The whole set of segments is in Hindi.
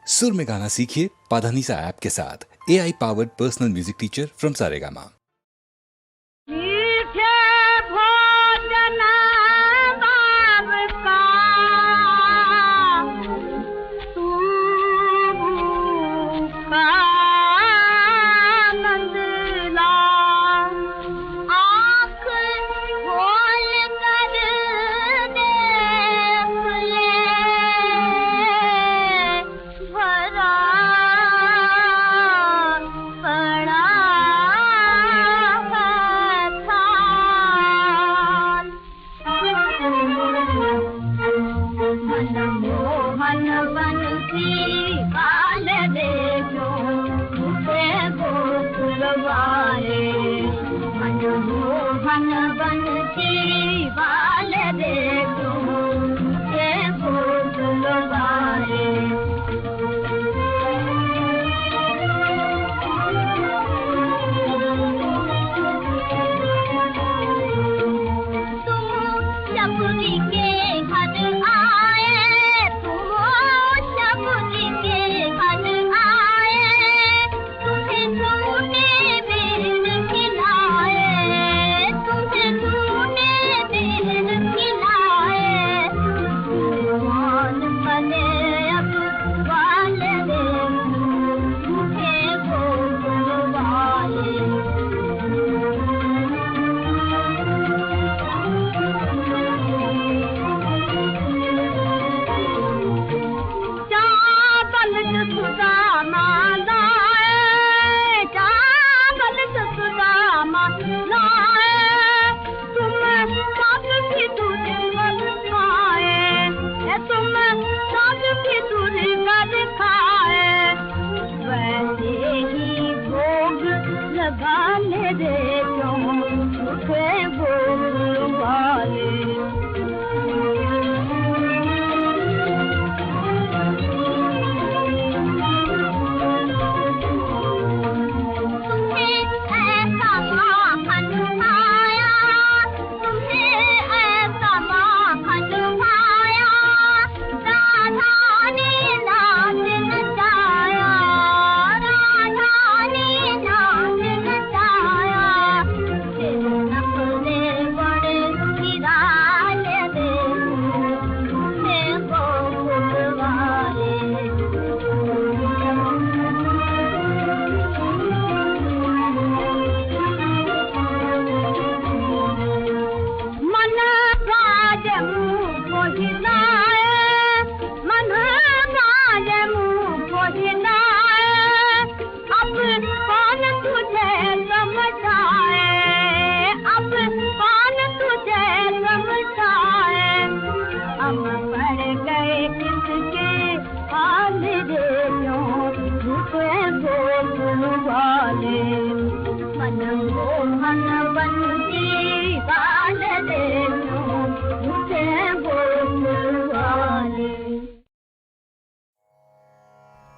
सुर में गाना सीखिए पाधानीसा ऐप के साथ। AI powered personal music teacher from Saregama.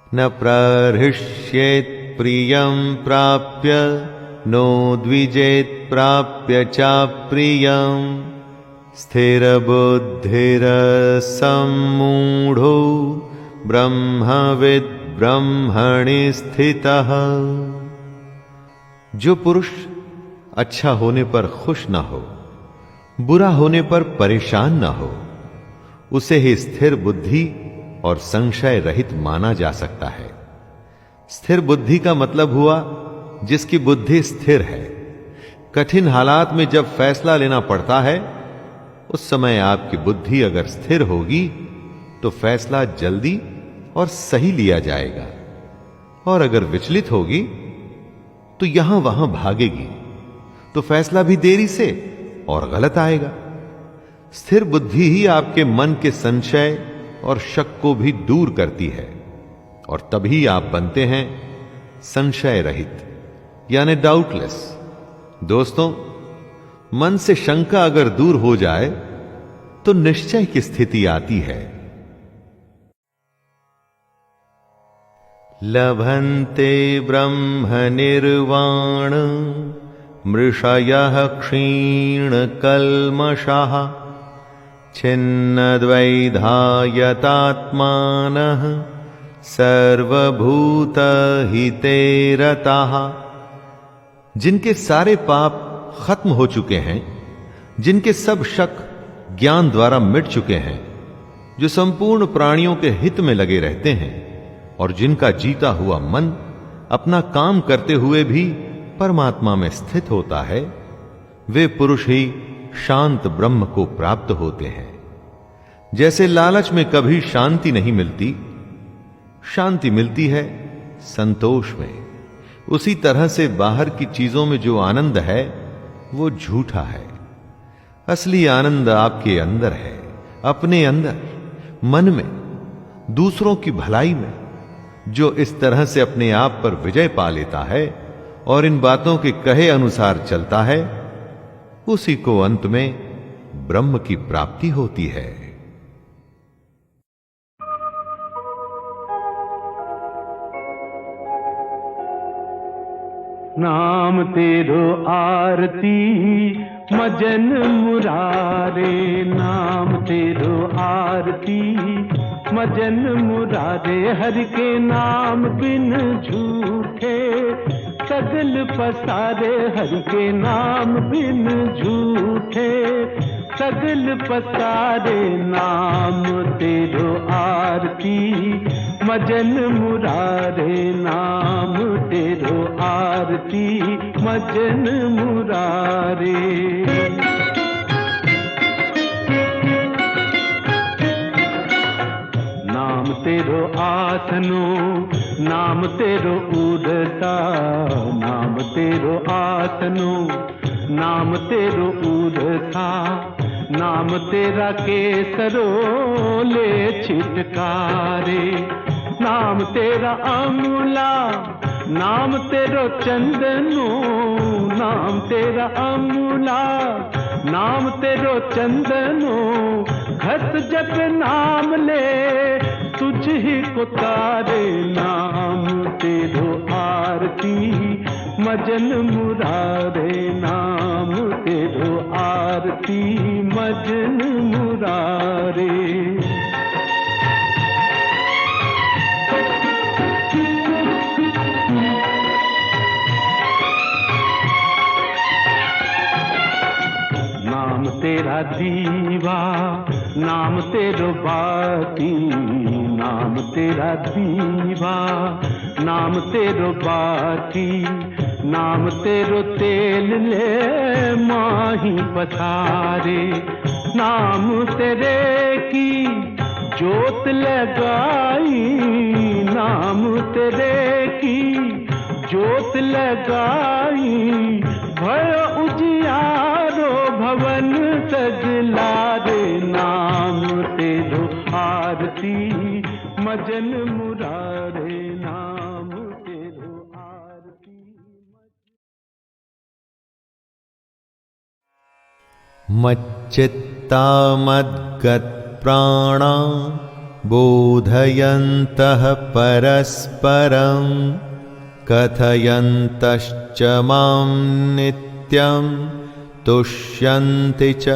न प्रहृष्येत् प्रियं प्राप्य नो द्विजेत् प्राप्य चाप्रियं स्थिरबुद्धिरसम्मूढो ब्रह्मविद् ब्रह्मणि स्थितः। जो पुरुष अच्छा होने पर खुश न हो, बुरा होने पर परेशान न हो, उसे ही स्थिर बुद्धि और संशय रहित माना जा सकता है। स्थिर बुद्धि का मतलब हुआ जिसकी बुद्धि स्थिर है। कठिन हालात में जब फैसला लेना पड़ता है, उस समय आपकी बुद्धि अगर स्थिर होगी तो फैसला जल्दी और सही लिया जाएगा, और अगर विचलित होगी तो यहां वहां भागेगी तो फैसला भी देरी से और गलत आएगा। स्थिर बुद्धि ही आपके मन के संशय और शक को भी दूर करती है, और तभी आप बनते हैं संशय रहित, यानी डाउटलेस। दोस्तों, मन से शंका अगर दूर हो जाए तो निश्चय की स्थिति आती है। लभन्ते ब्रह्म निर्वाण मृषयः क्षीणकल्मषः छिन्नद्वैधायतात्मानः सर्वभूतहिते रताः, जिनके सारे पाप खत्म हो चुके हैं, जिनके सब शक ज्ञान द्वारा मिट चुके हैं, जो संपूर्ण प्राणियों के हित में लगे रहते हैं और जिनका जीता हुआ मन अपना काम करते हुए भी परमात्मा में स्थित होता है, वे पुरुष ही शांत ब्रह्म को प्राप्त होते हैं। जैसे लालच में कभी शांति नहीं मिलती, शांति मिलती है संतोष में, उसी तरह से बाहर की चीजों में जो आनंद है वो झूठा है। असली आनंद आपके अंदर है, अपने अंदर, मन में, दूसरों की भलाई में। जो इस तरह से अपने आप पर विजय पा लेता है और इन बातों के कहे अनुसार चलता है, उसी को अंत में ब्रह्म की प्राप्ति होती है। नाम तेरो आरती मजन मुरारे, नाम तेरो आरती मजन मुरारे। हर के नाम बिन झूठे सगल पसारे, हर के नाम बिन झूठे सगल पसारे। नाम तेरो आरती मजन मुरारे, नाम तेरो आरती मजन मुरारे। नाम तेरो आसनो, नाम तेरो उड़ता, नाम तेरो आसनो, नाम तेरो उड़ता। नाम तेरा केसरो ले छिटकारे, नाम तेरा अमूला, नाम तेरो चंदनो, नाम तेरा अमूला, नाम तेरो चंदनो। घस जप नाम ले तुझ ही को तारे, नाम तेरो आरती मजन मुरारे, नाम तेरो आरती मजन मुरारे। नाम तेरा दीवा, नाम तेरो बाती, नाम तेरा दीवा, नाम तेरो बाती। नाम तेरो तेल ले माही पसारे, नाम तेरे की जोत लगाई, नाम तेरे की जोत लगाई। भय उजियारो भवन सजलारे, नाम तेरो आरती मजन मुरारे, नाम तेरो आरती। मच्चित्ता मद्गत प्राणा बोधयन्तः परस्परं कथयन्तश्च मां नित्यं तुष्यन्ति च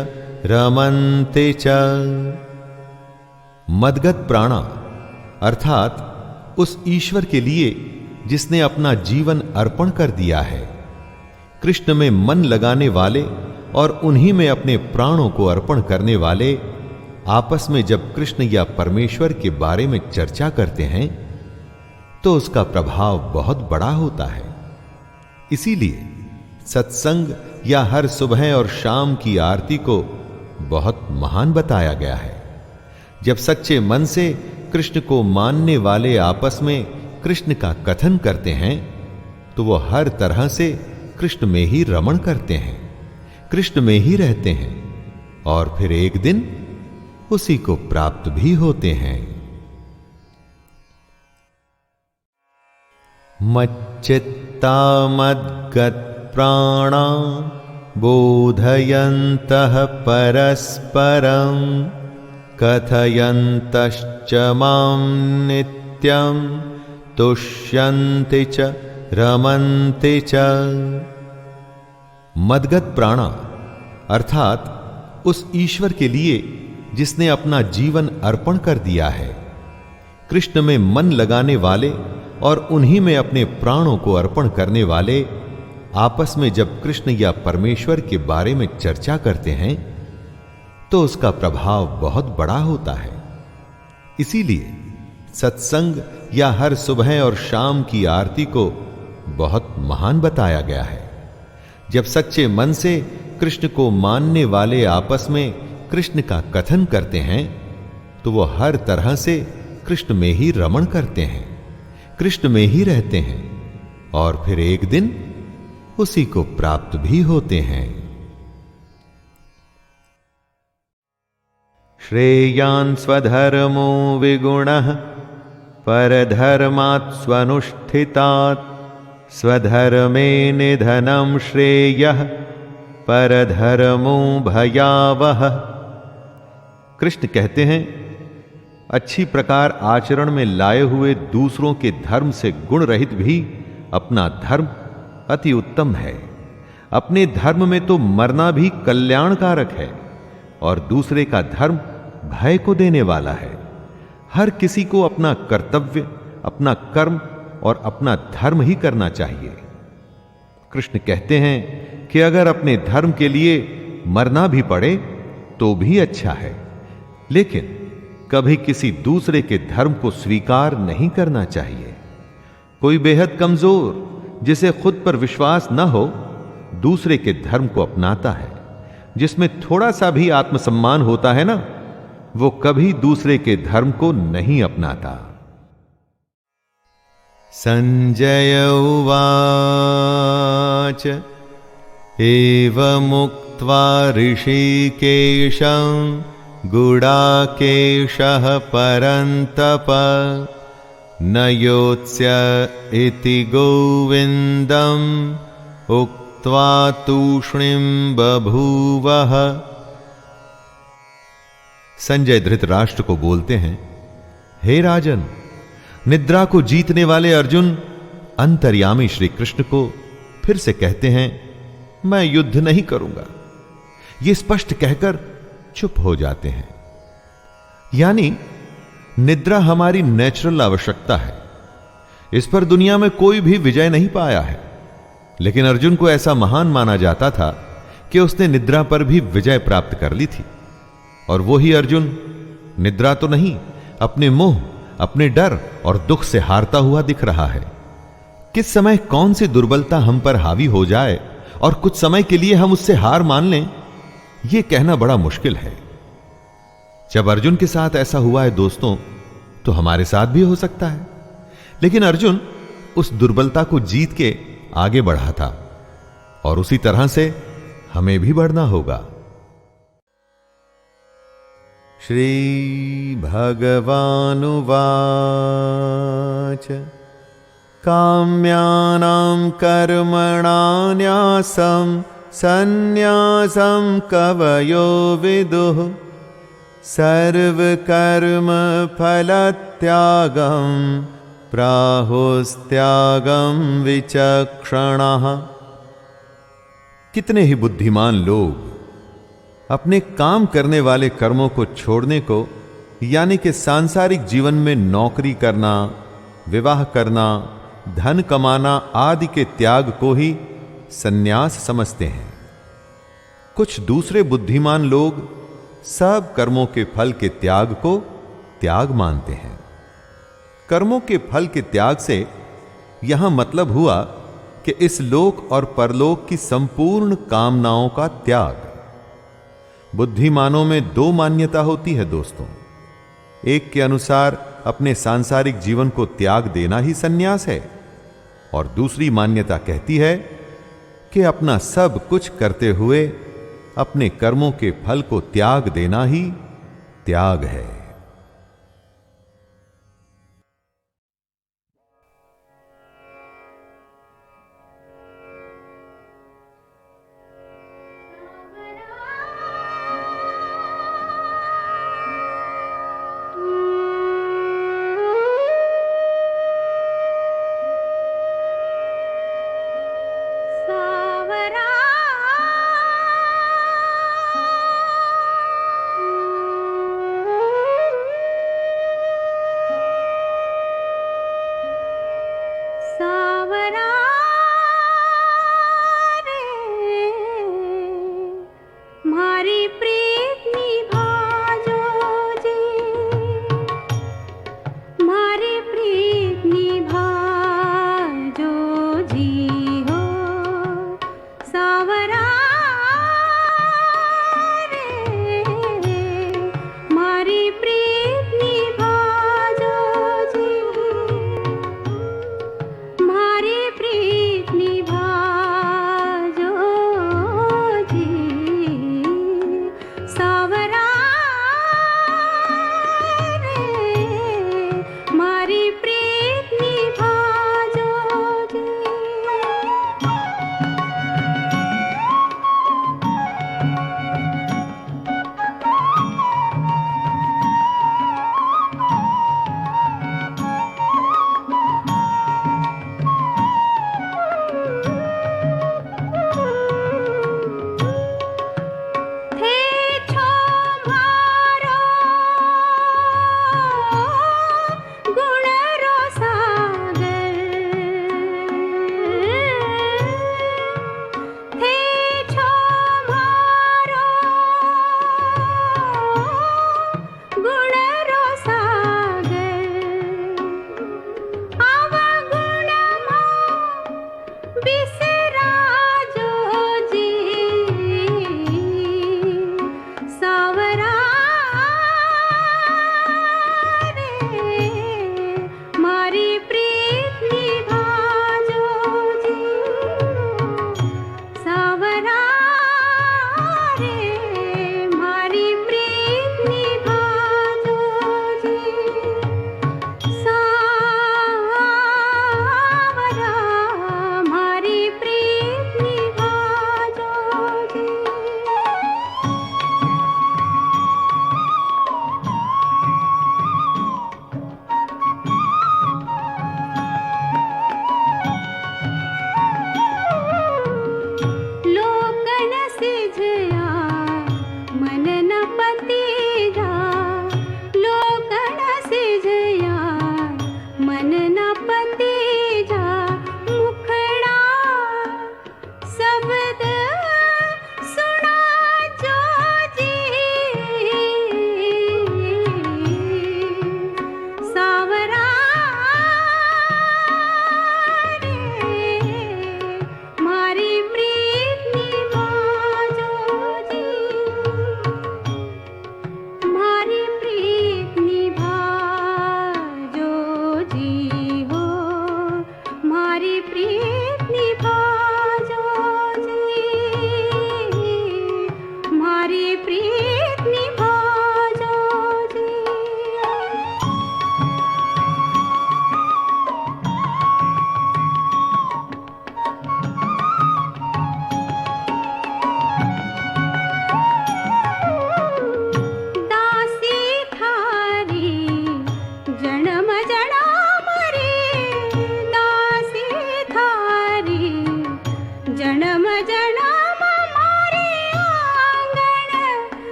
रमन्ति च। मद्गत प्राणा अर्थात उस ईश्वर के लिए जिसने अपना जीवन अर्पण कर दिया है, कृष्ण में मन लगाने वाले और उन्हीं में अपने प्राणों को अर्पण करने वाले आपस में जब कृष्ण या परमेश्वर के बारे में चर्चा करते हैं तो उसका प्रभाव बहुत बड़ा होता है। इसीलिए सत्संग या हर सुबह और शाम की आरती को बहुत महान बताया गया है। जब सच्चे मन से कृष्ण को मानने वाले आपस में कृष्ण का कथन करते हैं तो वो हर तरह से कृष्ण में ही रमण करते हैं, कृष्ण में ही रहते हैं और फिर एक दिन उसी को प्राप्त भी होते हैं। मच्चित्ता मद्गत प्राणा बोधयन्तः परस्परं कथयन्तश्च मां नित्यं तुष्यन्ति च रमन्ति च। मद्गत प्राणा अर्थात उस ईश्वर के लिए जिसने अपना जीवन अर्पण कर दिया है, कृष्ण में मन लगाने वाले और उन्हीं में अपने प्राणों को अर्पण करने वाले आपस में जब कृष्ण या परमेश्वर के बारे में चर्चा करते हैं तो उसका प्रभाव बहुत बड़ा होता है। इसीलिए सत्संग या हर सुबह और शाम की आरती को बहुत महान बताया गया है। जब सच्चे मन से कृष्ण को मानने वाले आपस में कृष्ण का कथन करते हैं तो वो हर तरह से कृष्ण में ही रमण करते हैं, कृष्ण में ही रहते हैं और फिर एक दिन उसी को प्राप्त भी होते हैं। श्रेयान् स्वधर्मो विगुणः परधर्मात् स्वनुष्ठितात् स्वधर्मे निधनं श्रेयः परधर्मो भयावह। कृष्ण कहते हैं, अच्छी प्रकार आचरण में लाए हुए दूसरों के धर्म से गुण रहित भी अपना धर्म अति उत्तम है। अपने धर्म में तो मरना भी कल्याणकारक है और दूसरे का धर्म भय को देने वाला है। हर किसी को अपना कर्तव्य, अपना कर्म और अपना धर्म ही करना चाहिए। कृष्ण कहते हैं कि अगर अपने धर्म के लिए मरना भी पड़े तो भी अच्छा है, लेकिन कभी किसी दूसरे के धर्म को स्वीकार नहीं करना चाहिए। कोई बेहद कमजोर जिसे खुद पर विश्वास न हो दूसरे के धर्म को अपनाता है। जिसमें थोड़ा सा भी आत्मसम्मान होता है ना, वो कभी दूसरे के धर्म को नहीं अपनाता। संजय उवाच एवमुक्त्वा ऋषिकेशं गुडाकेशः परन्तप न योत्स्य इति गोविन्दम् उक्त्वा तूष्णीं बभूवः। संजय धृतराष्ट्र को बोलते हैं, हे राजन, निद्रा को जीतने वाले अर्जुन अंतर्यामी श्री कृष्ण को फिर से कहते हैं, मैं युद्ध नहीं करूंगा। ये स्पष्ट कहकर चुप हो जाते हैं। यानी निद्रा हमारी नेचुरल आवश्यकता है। इस पर दुनिया में कोई भी विजय नहीं पाया है, लेकिन अर्जुन को ऐसा महान माना जाता था कि उसने निद्रा पर भी विजय प्राप्त कर ली थी। और वो ही अर्जुन निद्रा तो नहीं, अपने मोह, अपने डर और दुख से हारता हुआ दिख रहा है। किस समय कौन सी दुर्बलता हम पर हावी हो जाए और कुछ समय के लिए हम उससे हार मान लें, यह कहना बड़ा मुश्किल है। जब अर्जुन के साथ ऐसा हुआ है दोस्तों, तो हमारे साथ भी हो सकता है। लेकिन अर्जुन उस दुर्बलता को जीत के आगे बढ़ा था और उसी तरह से हमें भी बढ़ना होगा। श्री भगवानुवाच काम्यानां कर्मणान्यासं सन्न्यासं कवयो विदुः सर्वकर्म फलत्यागं प्राहुस्त्यागं विचक्षणः। कितने ही बुद्धिमान लोग अपने काम करने वाले कर्मों को छोड़ने को, यानी कि सांसारिक जीवन में नौकरी करना, विवाह करना, धन कमाना आदि के त्याग को ही सन्यास समझते हैं। कुछ दूसरे बुद्धिमान लोग सब कर्मों के फल के त्याग को त्याग मानते हैं। कर्मों के फल के त्याग से यहां मतलब हुआ कि इस लोक और परलोक की संपूर्ण कामनाओं का त्याग। बुद्धिमानों में दो मान्यता होती है दोस्तों। एक के अनुसार अपने सांसारिक जीवन को त्याग देना ही सन्यास है, और दूसरी मान्यता कहती है कि अपना सब कुछ करते हुए अपने कर्मों के फल को त्याग देना ही त्याग है।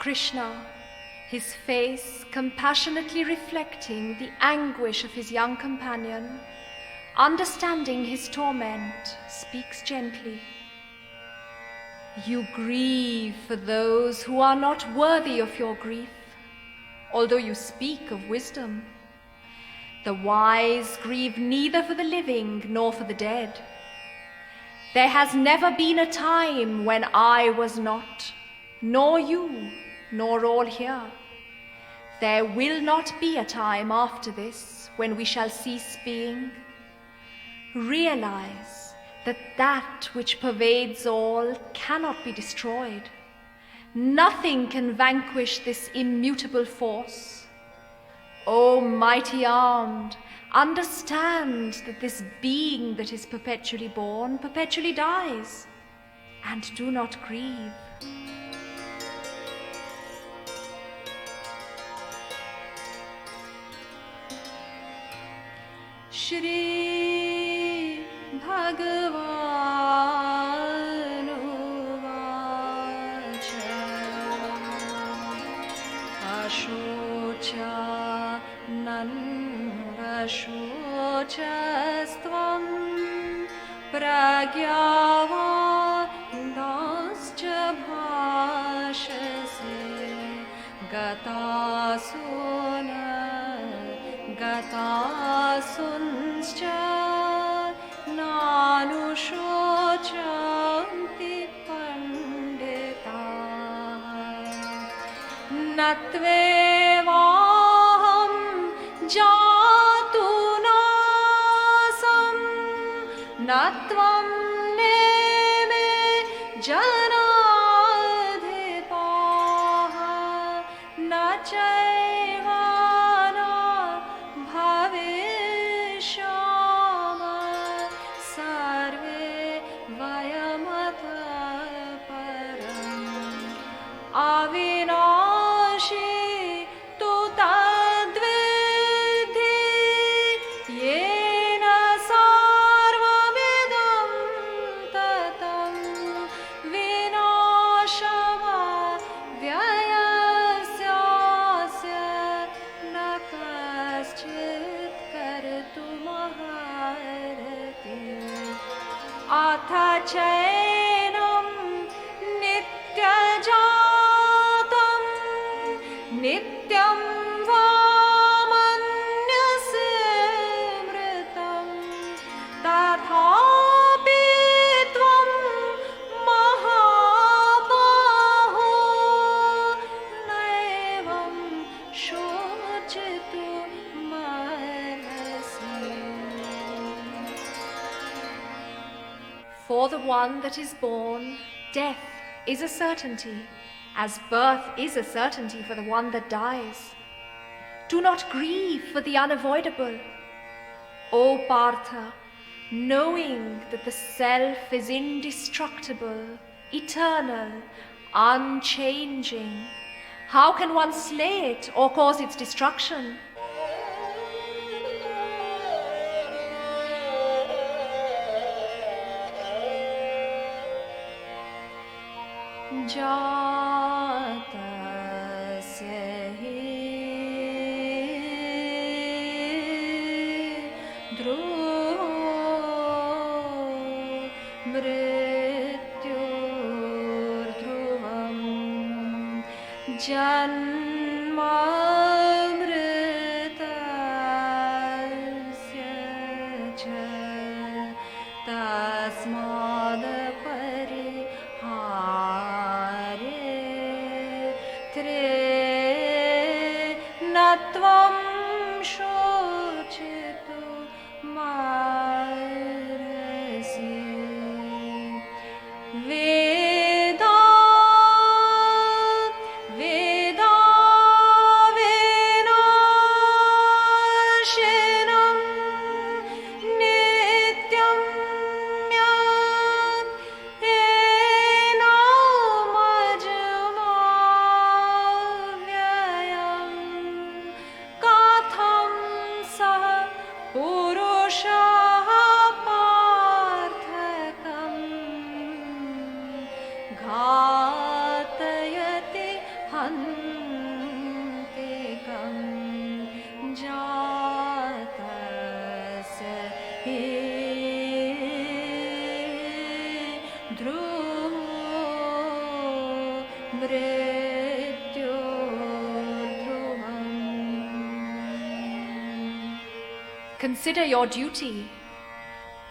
Krishna, his face compassionately reflecting the anguish of his young companion, understanding his torment, speaks gently. You grieve for those who are not worthy of your grief, although you speak of wisdom. The wise grieve neither for the living nor for the dead. There has never been a time when I was not, nor you, nor all here. There will not be a time after this when we shall cease being. Realize that that which pervades all cannot be destroyed. Nothing can vanquish this immutable force. O mighty armed, understand that this being that is perpetually born perpetually dies, and do not grieve. Shri Bhagavan Uvacha Ashocha Nanvashochastvam Pragyavadascha bhashase Gatasuncha Nanushocanti Pandita Natvevaham Jatunasam Natvam Neme Janadhipaha Nachaivana Bhavishama Sarve Vayamata Param Avinashi Tu Tadvidhi Yena Sarvamidam Tatam Vinashama Vyayasyasya Nakaschit Kartumaharati Atha Chainam Nityajatam Nityam Vamanyasmritam Tathapi Tvam Mahabaho Naivam Shochitu Manasi. For the one that is born, death is a certainty, as birth is a certainty for the one that dies. Do not grieve for the unavoidable. O Partha, knowing that the self is indestructible, eternal, unchanging, how can one slay it or cause its destruction? Jatasya hi dhruvo mrityurdhruvam janmamritasya cha tasmad Natvam shochitu marasi Veda vinashinam nityam अन्तिकं जातस्य हि ध्रुवो मृत्योर्ध्रुवम्. Consider your duty.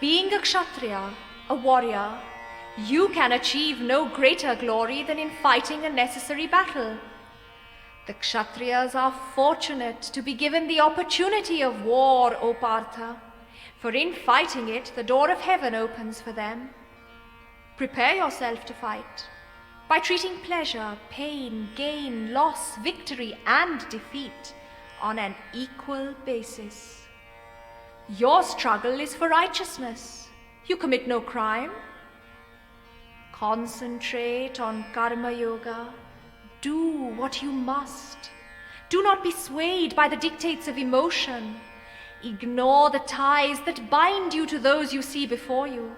Being a Kshatriya, a warrior, you can achieve no greater glory than in fighting a necessary battle. The Kshatriyas are fortunate to be given the opportunity of war, O Partha, for in fighting it, the door of heaven opens for them. Prepare yourself to fight by treating pleasure, pain, gain, loss, victory, and defeat on an equal basis. Your struggle is for righteousness. You commit no crime. Concentrate on Karma Yoga. Do what you must. Do not be swayed by the dictates of emotion. Ignore the ties that bind you to those you see before you.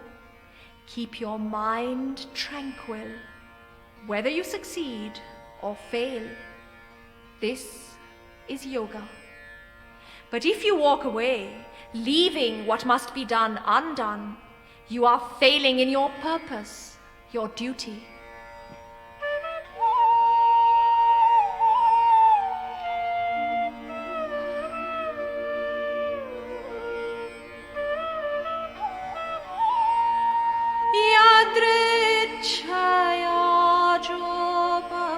Keep your mind tranquil, whether you succeed or fail. This is yoga. But if you walk away, leaving what must be done undone, you are failing in your purpose, your duty.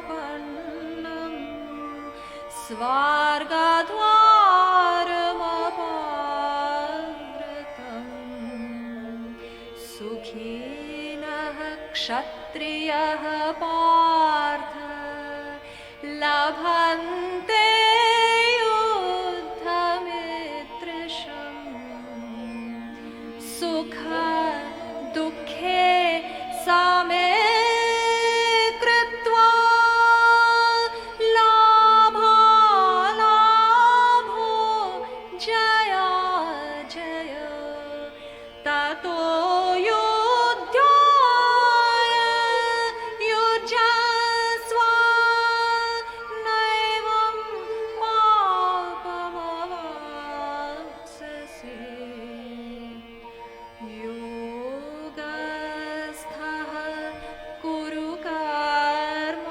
Yadrichayajopapannam svargadvaramapavratam sukhinah kshatriyah partha labhante yuddhamitrisham sukha dukhe same कृत्वा लाभो लाभो जया जय ततो युध्याय युजस्व नैवं पापमवाप्स्यसि योगस्थः कुरु कर्माणि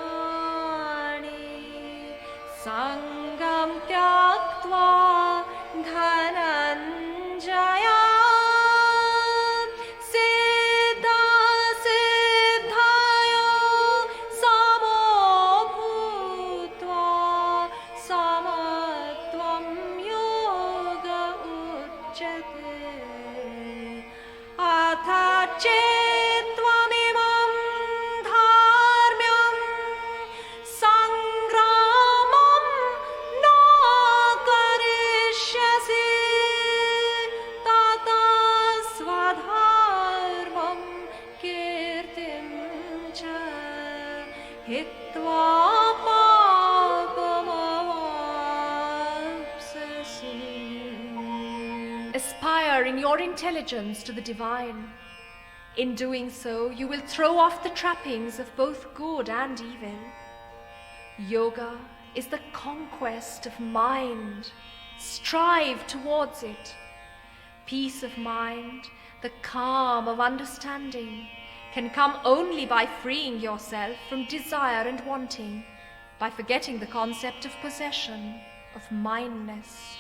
सङ्गं त्यक्त्वा धनञ्जय सिद्धा सिद्धाय समो भूत्वा समत्वं योग उच्यते अथ चेत्त्वमिमं धार्म्यं सङ्ग्रामं न करिष्यसि ततः स्वधर्मं कीर्तिं च हित्वा पापमवाप्स्यसि. Aspire in your intelligence to the divine. In doing so, you will throw off the trappings of both good and evil. Yoga is the conquest of mind. Strive towards it. Peace of mind, the calm of understanding, can come only by freeing yourself from desire and wanting, by forgetting the concept of possession, of mindness.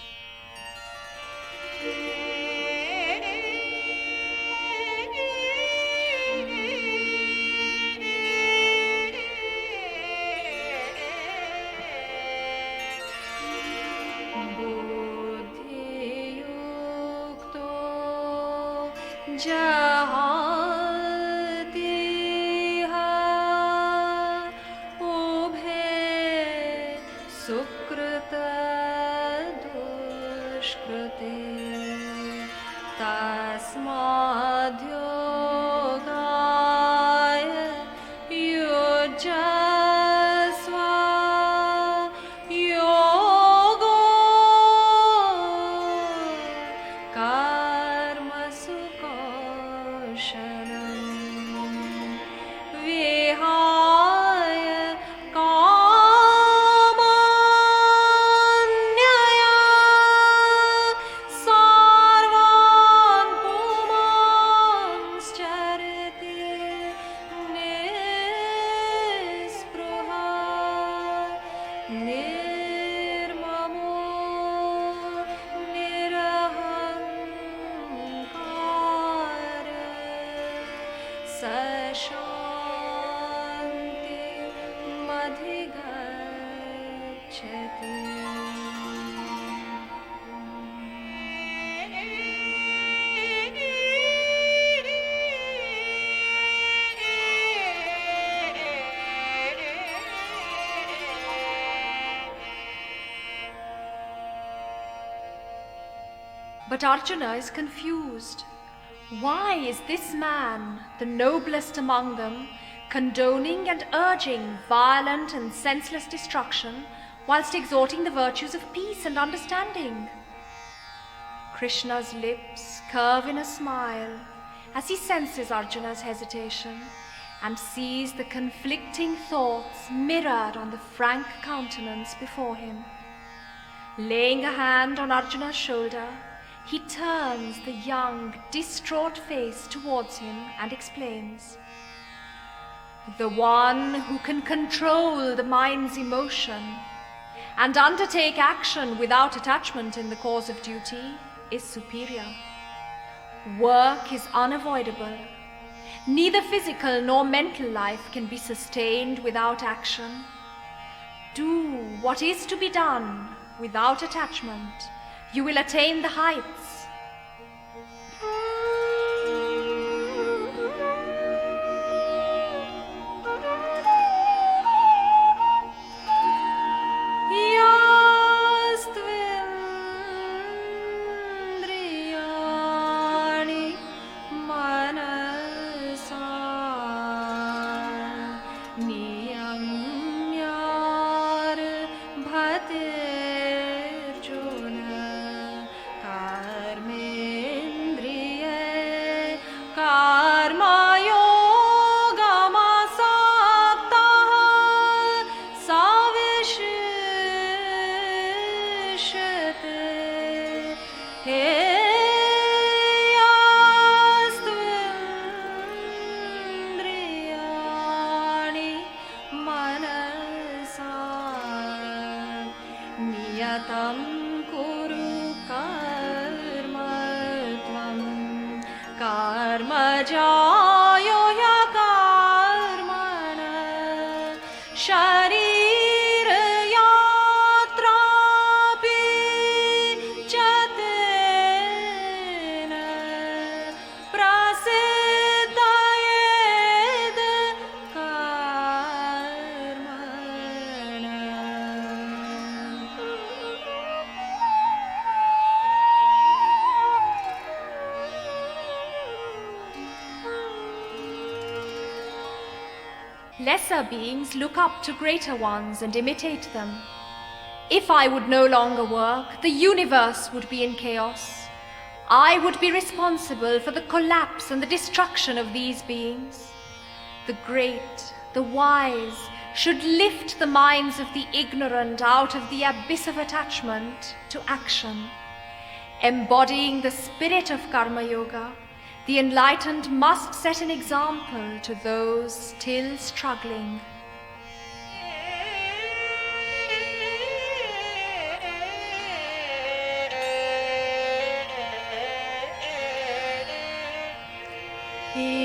बुद्धियुक्तो जहातिह उभे सुकृत दुष्कृते But Arjuna is confused. Why is this man, the noblest among them, condoning and urging violent and senseless destruction whilst exhorting the virtues of peace and understanding? Krishna's lips curve in a smile as he senses Arjuna's hesitation and sees the conflicting thoughts mirrored on the frank countenance before him. Laying a hand on Arjuna's shoulder, he turns the young, distraught face towards him and explains. The one who can control the mind's emotion and undertake action without attachment in the cause of duty is superior. Work is unavoidable. Neither physical nor mental life can be sustained without action. Do what is to be done without attachment. You will attain the heights. Yastvindriyani manasa niyamyar bhatirjuna नियतं कुरु कर्म त्वं कर्मजायो ह्यकर्मण शरीरयात्रापि च तेन प्रसिद्धयेद् कर्मण। Lesser beings look up to greater ones and imitate them. If I would no longer work, the universe would be in chaos. I would be responsible for the collapse and the destruction of these beings. The great, the wise, should lift the minds of the ignorant out of the abyss of attachment to action. Embodying the spirit of Karma Yoga, the enlightened must set an example to those still struggling.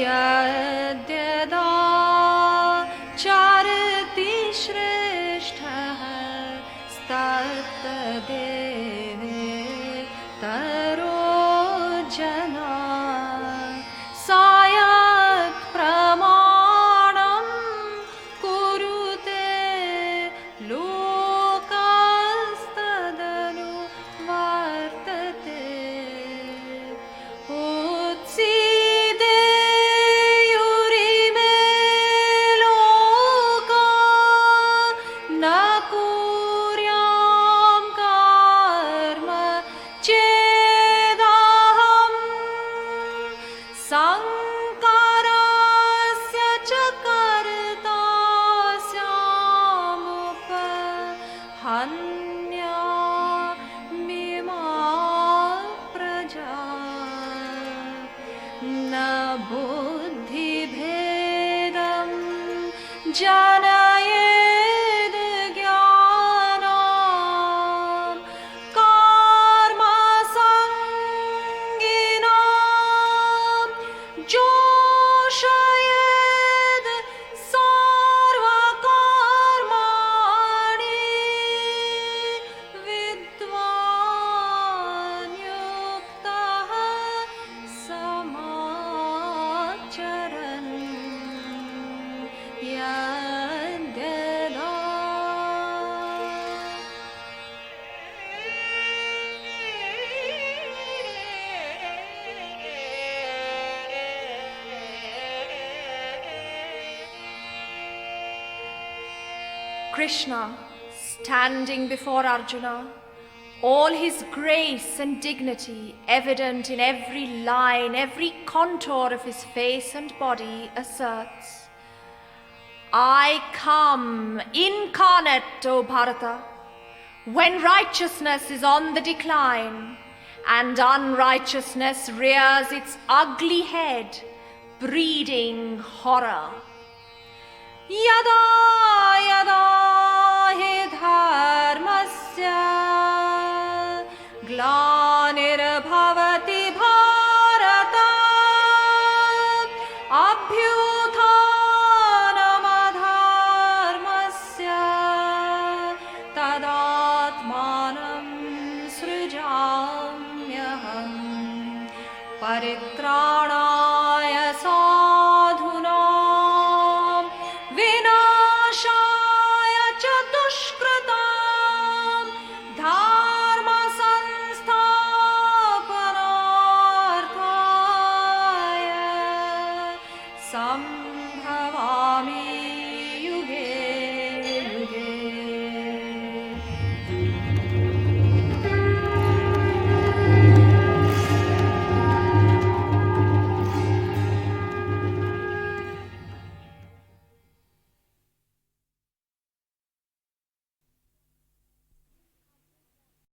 Yadyada charati shrestha statadeve taro jana sayat pramanam kurute lokastadanu vartate utside yurime loka na kuryam karma chedaham sankarasya cha kartasyamuphanya mima praja na buddhi bhedam janayed jnanam karma sanginam joshayed Yandela. Krishna, standing before Arjuna, all his grace and dignity evident in every line, every contour of his face and body, asserts, I come incarnate, O Bharata, when righteousness is on the decline and unrighteousness rears its ugly head, breeding horror. Yada, yada,